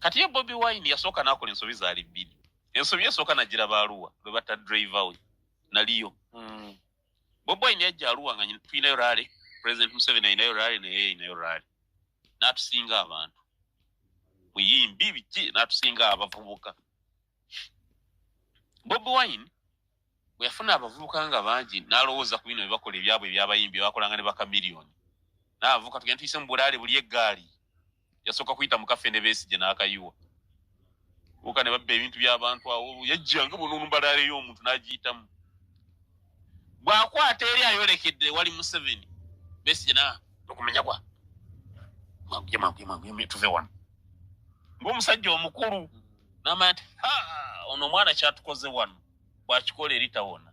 kati ye Bobi Wine yasooka n'akola ensobi zaali bbiri. Ensobi esooka nagira Baaluwa lwe bata driver we naliyo. Bobi Wine yajja Arua nga tulinayo rally, President Museveni alinayo rally naye alinayo rally. N'atusinga abantu. Buyimbi biki n'atusinga abavubuka. Bobi Wine bwe yafuna abavubuka nga bangi n'alowooza ku bino bye bakola ebyabwe ebyabayimbi bakolanga ne baka miliyoni. N'abavubuka tugenda tuyise mu bulaale buli eggaali. Yasooka kuyita mu Kafene Besigye n'akayuwa. Buka ne babba ebintu by'abantu awo yajjanga buno mbalaale y'omuntu n'agiyitamu. Bw'akwata eri ayolekedde wali Museveni. Besigye na okumenya kwa. Mambu tuve wano. Ng'omusajja omukulu n'amanya nti ono mwana kyatukoze wano bw'akikola eri tawona.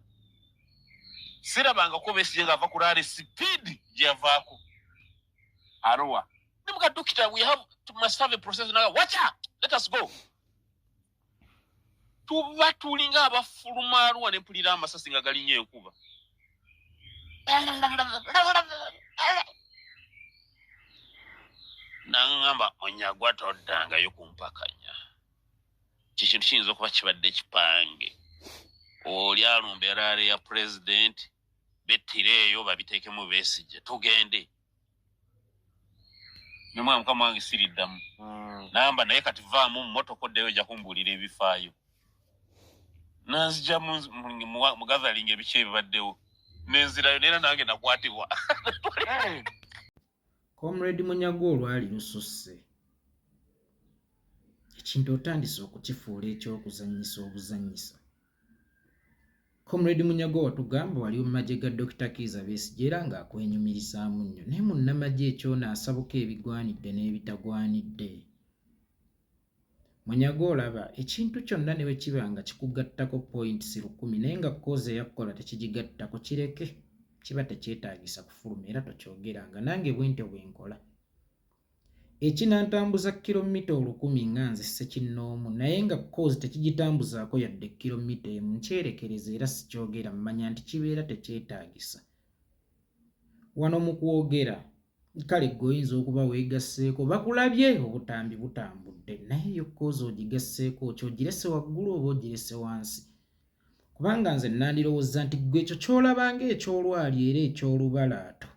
Sirabangako Besigye ng'ava ku laale sipiidi gye yavaako. Arua. Nimuka doctor, must have a process now. Watch out! Let us go. Tuba tulinga abafuluma Arua ne mpulira amasasi nga galinye enkuba. Nangamba onyagwa toddanga yo kumpakanya. Kikintu kiyinza okuba kibadde kipange. Oli alumba eraale ya president bettireeyo babiteekemu Besigye tugende. Nimwe mukama wange siriddamu. Namba naye kati vaamu mmotoka oddeyo ojja kumbuulira ebifaayo. Nanzija mu gathering ebiki ebibaddewo. Nenzirayo neera nange nakwatibwa. Comrade Munyago olwali lususse. Ekintu otandise okukifuula eky'okuzannyisa obuzannyisa. Comrade Munyago watugamba wali mu magye ga Dr. Kizza Besigye era ng'akwenyumirisaamu nnyo. Naye munnamagye ekyona asabuka ebigwanidde n'ebitagwanidde. Munyago olaba ekintu kyonna ne bwe kiba nga kikugattako points 10 naye nga koze yakkola tekigigattako kireke. Kiba tekyetaagisa kufuluma era tokyogeranga nange bwentyo bwenkola. Ekinantambuza kilomita 1000 nga nze ssekinnoomu naye nga kozi tekigitambuzaako yadde kilomita emu nkyerekereza era sikyogera mmanya nti kibeera tekyetaagisa. Wano mu kwogera kale goyinza okuba weegasseeko bakulabye obutambi butambudde naye yo kozi ogigasseeko kyogirese waggulu oba ogirese wansi. Kubanga nze nandirowooza nti gwe ekyo kyolabanga ekyolwali era ekyolubalaato.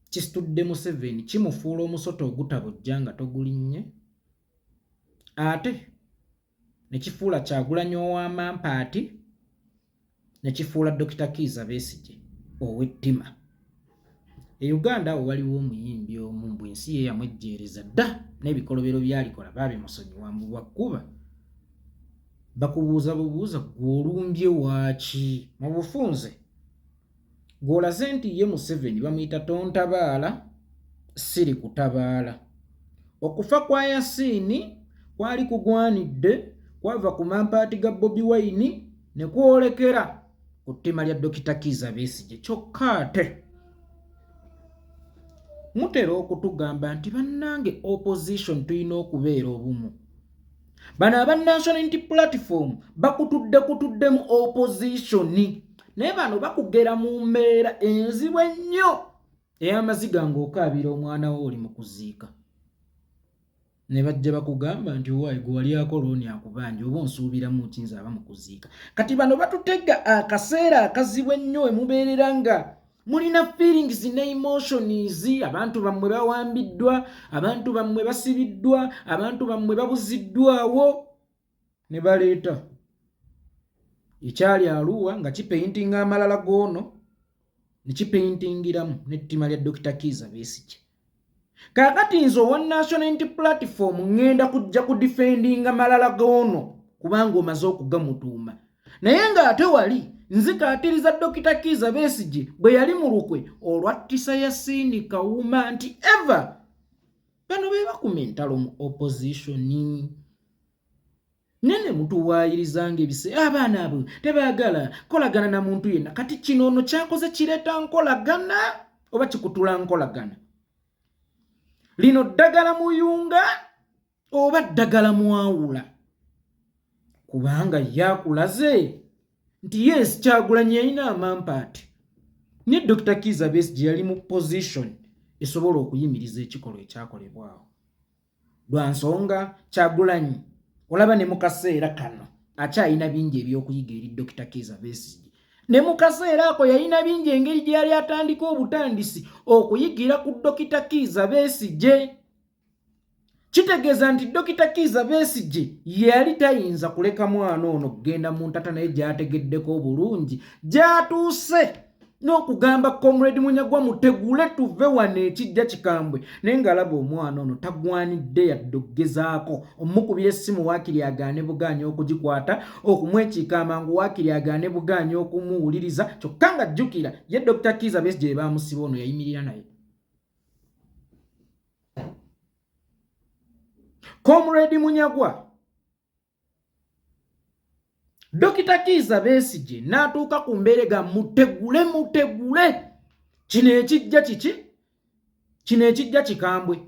Kisitudde Museveni kimufuula omusoto ogutabojja nga togulinnye. Ate ne kifuula Kyagulanyi ow'Amampaati ne kifuula Dr. Kizza Besigye ow'ettima. E Uganda awo waliwo omuyimbi omu mbwe ensi ye yamwejjeereza dda n'ebikolobero byalikola baabimusonyiwa mbu bwakkuba. Bakubuuza bubuuza gw'olumbye waaki mu bufunze. Gw'olaze nti ye Museveni bamuyita tontabaala siri kutabaala. Okufa kwa Yasiini kwali kugwanidde kwava ku mampaati ga Bobi Wine ne kwolekera ku ttima lya Dr. Kizza Besigye. Kyokka ate mutera okutugamba nti bannange opposition tulina okubeera obumu. Bano aba National Unity Platform bakutudde mu opposition naye bano bakugera mu mbeera enzibu ennyo ey'amaziga ng'okaabira omwana wo oli mu kuziika. Ne bajja bakugamba nti owaayi gwe wali akolooni akubanja oba onsuubiramu ki nze aba mu kuziika. Kati bano batutega akaseera akazibu ennyo emubeerera nga mulina feelings ne emotions. Abantu bammwe bawambiddwa, abantu bammwe basibiddwa, abantu bammwe babuziddwawo ne baleeta ekyali Arua nga kipaintinga amalala goono ne kipaintingiramu n'ettima lya Dr. Kizza Besigye. Kaakati nze owa National Unity Platform ngenda kujja kudifendinga malala goono kubanga omaze okugamutuuma. Naye ng'ate wali nzikaatiriza Dr. Kizza Besigye bwe yali mu lukwe olwattisa Yasiini Kawuma nti eva bano be bakuma entalo mu opposition. Nene mutuwaayirizanga ebiseera abaana abo tebaagala kolagana na muntu yenna. Kati kino ono kyakoze kireeta nkolagana oba kikutula nkolagana. Lino ddagala muyunga oba ddagala mwawula. Kubanga yakulaze nti yes Kyagulanyi alina Amampaati ne Dr. Kizza Besigye yali mu position esobola okuyimiriza ekikolwa ekyakolebwawo. lwa nsonga Kyagulanyi olaba ne mu kaseera kano akyalina bingi ebyokuyiga eri Dr. Kizza Besigye. Ne mu kaseera ako yalina bingi engeri gye yali atandika obutandisi okuyigira ku Dr. Kizza Besigye. Kitegeeza nti Dr. Kizza Besigye yali tayinza kuleka mwana ono kugenda mu ntata naye gy'ategeddeko obulungi gy'atuuse n'okugamba Comrade Munyagwa mutegule tuve wano ekijja kikambwe naye ng'alaba omwana ono tagwanidde yadde okugezaako omukubira essimu waakiri agaane bugaanya okugikwata okumwekiika amangu waakiri agaane bugaanya okumuwuliriza kyokka nga jjukira ye Dr. Kizza Besigye baamusiba ono yayimirira naye. Comrade Munyagwa Dr. Kizza Besigye n'atuuka ku mbeerega mutegule kino ekijja kiki kino ekijja kikambwe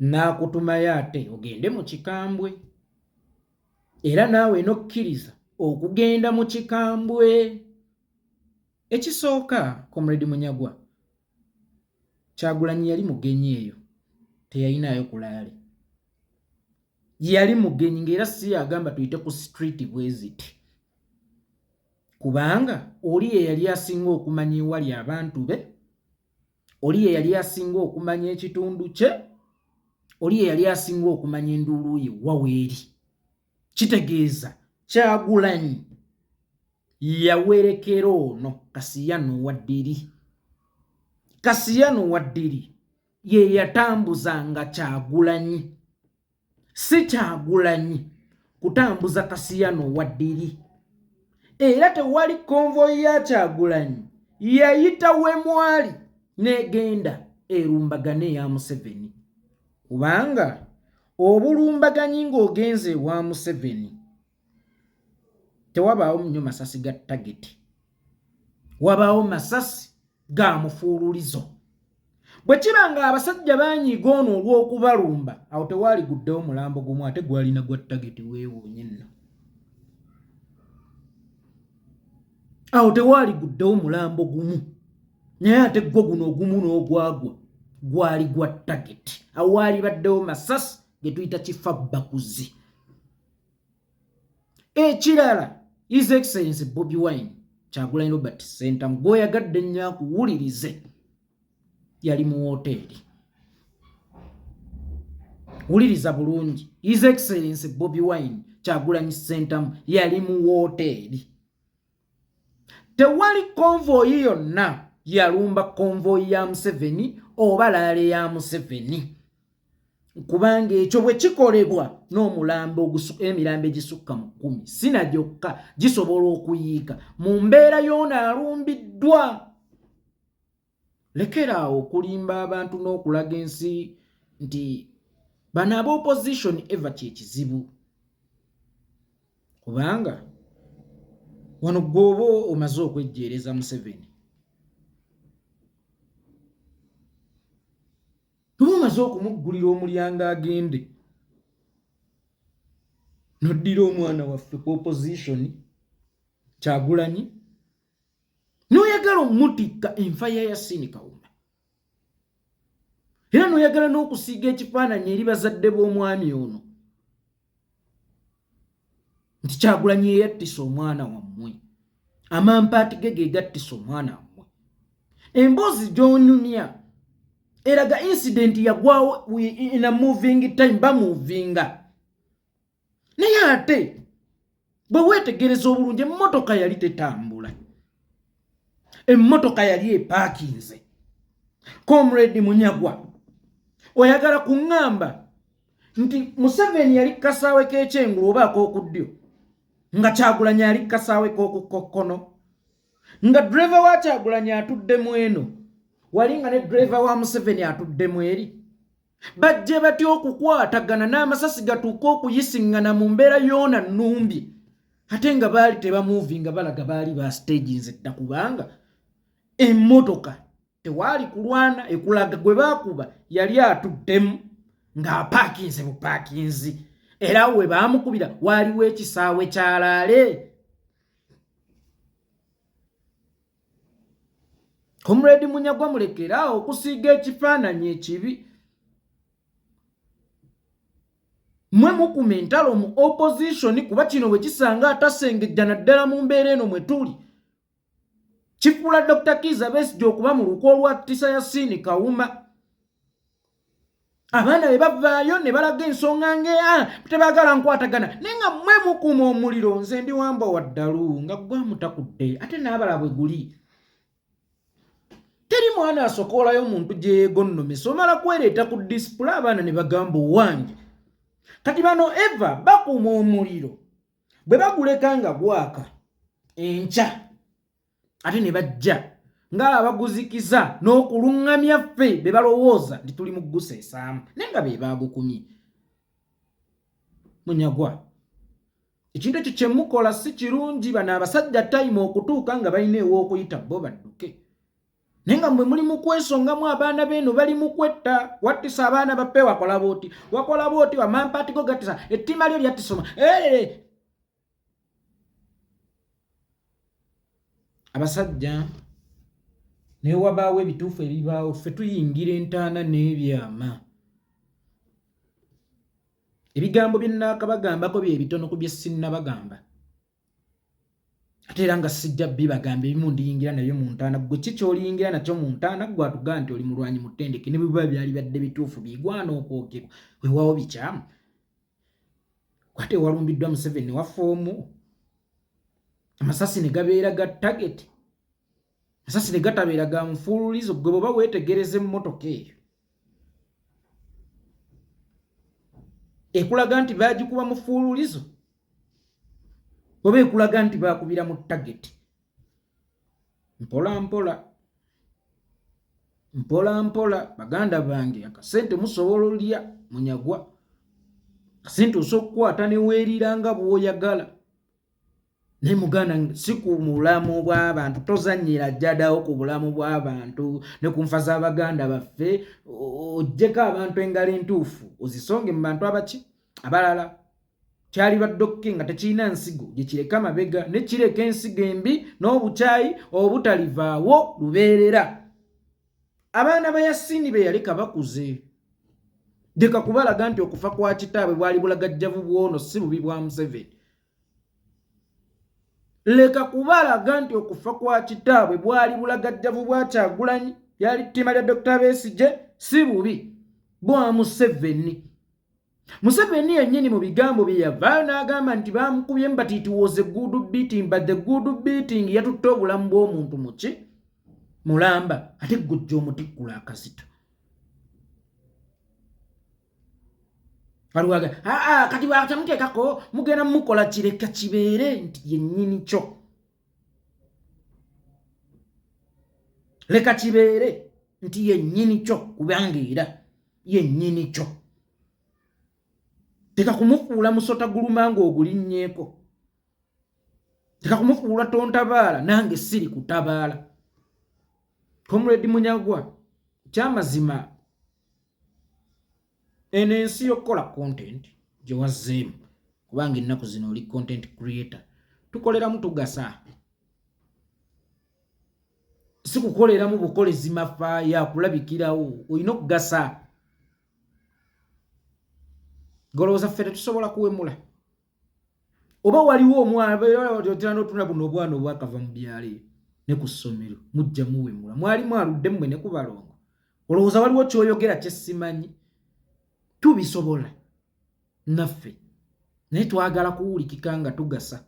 n'akutumayo ate ogende mu kikambwe era naawe nokkiriza okugenda mu kikambwe. Ekisooka Comrade Munyagwa Kyagulanyi yali mugenyi eyo teyalinayo kulaale yali mugenyi ng'era si agamba tuyite ku street bweziti kubanga oli ye yali asinga okumanya ewali abantu be, oli ye yali asinga okumanya ekitundu kye, oli ye yali asinga okumanya enduulu ye waweeri. Kitegeeza Kyagulanyi yawerekera ono Kasiyano Waddiri. Kasiyano Waddiri ye yatambuzanga Kyagulanyi, si Kyagulanyi kutambuza Kasiyano Waddiri. Era tewali konvoyi ya Kyagulanyi yayita we mwali n'egenda erumbagane ya Museveni kubanga obulumbaganyi ng'ogenze ewa Museveni tewabaawo nnyo masasi ga tageti, wabaawo masasi ga mufuululizo. Bwe kiba nga abasajja banyiga ono olw'okubalumba awo tewaali guddewo mulambo gumu ate gwalina gwa tageti weewuunye nno. Awo tewaali guddewo mulambo gumu naye ate gwo guno ogumu n'ogwagwa gwali gwa tageti. Awo waali baddewo masasi ge tuyita kifabbakuzi. Ekirala His Excellency Bobi Wine Kyagulanyi Robert Ssentamu gw'oyagadde nnyo akuwulirize yali mu woteeri. Wuliriza bulungi, His Excellency Bobi Wine Kyagulanyi Ssentamu yali mu woteeri. Tewali konvoyi yonna yalumba konvoyi ya Museveni oba laale ya Museveni kubanga ekyo bwe kikolebwa n'omulambo emirambo egisukka mu 10 sina gyokka gisobola okuyiika mu mbeera y'ono alumbiddwa. Lekeraawo okulimba abantu n'okulaga ensi nti bano aba opposition eva kyekizibu kubanga wano gw'oba omaze okwejjeereza Museveni tuba omaze okumuggulira omulyango agende noddira omwana waffe ku opposition Kyagulanyi n'oyagala omutikka enfa ya Yasin Kawuma era n'oyagala n'okusiiga ekifaananyi eri bazadde b'omwami ono nti Kyagulanyi yeyattisa omwana wammwe, amampaati ge gattisa omwana wammwe. Emboozi gy'onyumya eraga incident yagwawo in a moving time bamuvinga naye ate bwe weetegereza obulungi emmotoka yali tetambula, emmotoka yali epaakinze. Comrade Munyagwa oyagala kuŋŋamba nti Museveni yali kasaawe k'ekyengulu oba ak'okuddyo nga Kyagulanyi ali kasaawe k'okukokkono nga driver wa Kyagulanyi atuddemu eno wali nga ne driver wa Museveni atuddemu eri. Bajje batya okukwatagana n'amasasi gatuuka okuyisiŋŋana mu mbeera y'ona nnumbi ate nga baali tebamuvinga balaga baali ba staginze dda kubanga emmotoka tewaali kulwana ekulaga gwe baakuba yali atuddemu ng'apaakinze bupaakinzi era we baamukubira waaliwo ekisaawe kyalaale. Comrade Munyagwa mulekeraawo okusiiga ekifaananyi ekibi. mwe mukuma entalo mu opposition kuba kino bwe kisanga atasengejja naddala mu mbeera eno mwe tuli kifuula Dr. Kizza Besigye okuba mu luko olwa ttisa ya Sini Kawuma. Abaana be bavaayo ne balaga ensonga tebaagala nkwatagana naye nga mmwe mukuma omuliro nze ndi Wamba wa Ddalu nga gwamutakudde ate n'abala bwe guli. Teri mwana asokoolayo muntu gye yeegonnomesa omala kwereeta ku disipula abaana ne bagamba owange. Kati bano Eva bakuma omuliro bwe baguleka nga gwaka enkya ate ne bajja ng'abaguzikiza n'okuluŋŋamya ffe be balowooza nti tuli mu guseesaamu naye nga be baagukumye. Munyagwa ekintu ekyo kye mukola si kirungi. Bano abasajja time okutuuka nga balina ew'okuyita bo badduke naye nga mwe muli mu kwesongamu abaana beeno bali mu kwetta. Wattisa abaana bappe wakola booti wamampaatigo gattisa ettima lyo lyattisoma abasajja naye wabaawo ebituufu ebibaawo ffe tuyingira entaana n'ebyama. Ebigambo bye nnaakabagambako bye bitono ku bye sinnabagamba ate era nga sijja bibagamba ebimu ndiyingira nabyo mu ntaana. Gwe ki ky'oliyingira nakyo mu ntaana gwe atugaa nti oli mulwanyi mutendeke ne bwe biba byali badde bituufu bigwana okwogera weewaawo bikyamu. Kwate walumbiddwa Museveni wa foomu amasasi ne gabeera ga target. Amasasi ne gatabeera ga mufuululizo gwe bw'oba weetegereza emmotoka eyo ekulaga nti baagikuba mufuululizo oba ekulaga nti baakubira mu target. Mpola baganda bange akasente musobola olya Munyagwa. Akasente osobola okukwata ne weerira nga bw'oyagala naye muganda si ku bulamu bw'abantu tozannyira jjadawo ku bulamu bw'abantu ne ku nfa z'abaganda baffe oggyeko abantu engalo entuufu ozisonge mu bantu abalala. Kyali baddokke nga tekirina nsigo gye kireka mabega ne kireka ensigo embi n'obukyayi obutalivaawo lubeerera. Abaana ba Yasini be yaleka bakuze. Deka kubalaga nti okufa kwa kitaabwe bwali bulagajjavu bwono si bubi bwa Museveni. Leka kubalaga nti okufa kwa kitaabwe bwali bulagajjavu bwa Kyagulanyi yali ttima lya Dr. Besigye si bubi bwa Museveni. Museveni yennyini mu bigambo bye yavaayo n'agamba nti baamukubye but it was a good beating but the good beating yatutte obulamu bw'omuntu muki mulamba ate gujja omutikkula akazito. Aliwaga kati bwakyamuteekako mugenda mukola kireka kibeere nti yennyini kyo. Leka kibeere nti yennyini kyo kubanga era yennyini kyo. Teka kumufuula musota guluma ng'ogulinnyeeko. Teka kumufuula tontabaala nange siri kutabaala. Comrade Munyagwa kyamazima eno ensi y'okukola content gye wazzeemu kubanga ennaku zino oli content creator tukoleramu tugasa si kukoleramu bukolezi mafaaya kulabikirawo olina okugasa. Golowooza ffe tetusobola kuwemula oba waliwo omwana otuna buno obwana obwakava mu byalo ne ku ssomero mujja muwemula mwali mwaludde mmwe ne ku balongo. Olowooza waliwo ky'oyogera kye simanyi. Tubisobola naffe naye twagala kuwulikika nga tugasa.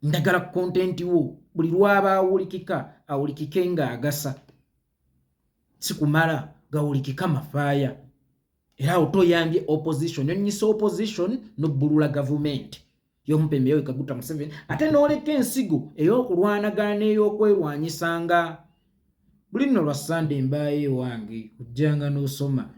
Ndagala content wo buli lwaba awulikika awulikike nga agasa si kumala gawulikika mafaaya. Era otoyambye opposition yonyisa opposition n'obbulula government y'omupembe yoyo Kaguta Museveni ate n'oleka ensigo ey'okulwanagana n'ey'okwerwanyisanga. Buli nno lwa Sunday mbaayo ewange ojjanga n'osoma